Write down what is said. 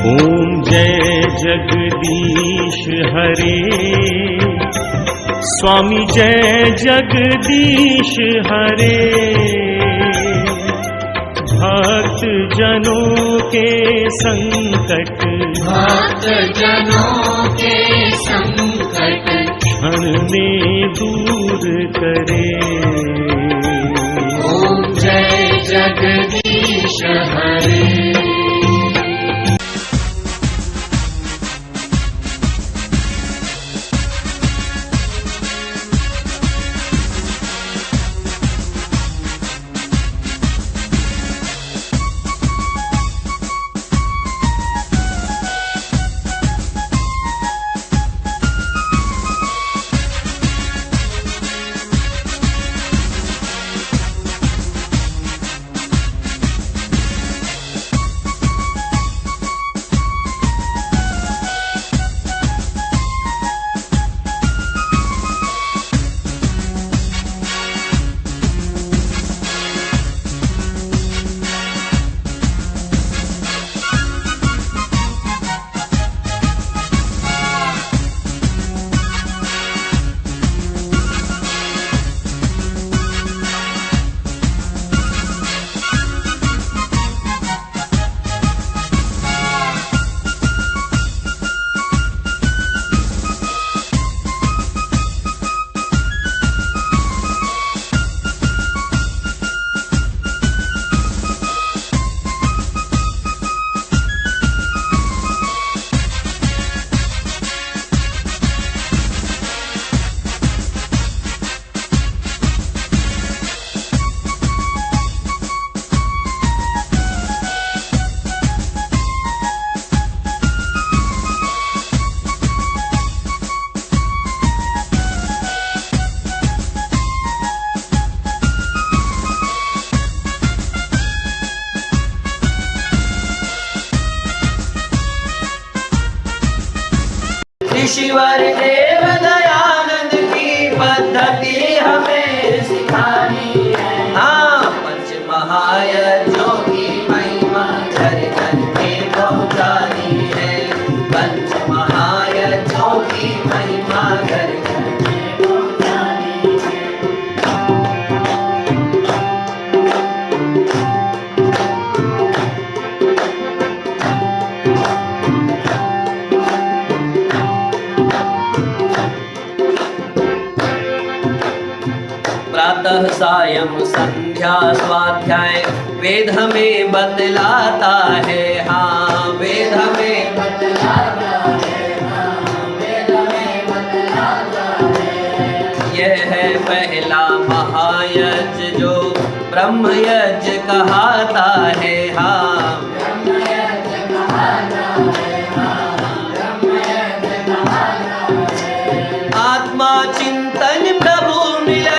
ओम जय जगदीश हरे, स्वामी जय जगदीश हरे। भक्त जनों के संकट, भक्त जनों के संकट क्षण में दूर करे। ओम जय जगदीश हरे। ऋषिवर देव दयानंद की पद्धति हमें सिखानी है। हाँ, पंच महायज्ञों की महिमा घर घर में पहुँचानी है। पंच महायज्ञों की महिमा घर घर में पहुँचानी है। प्रातः सायं संध्या स्वाध्याय वेद हमें बतलाता है। हाँ, वेद हमें बतलाता है। हाँ, वेद हमें बतलाता है। यह है पहला महायज्ञ जो ब्रह्म यज्ञ कहाता है। हाँ,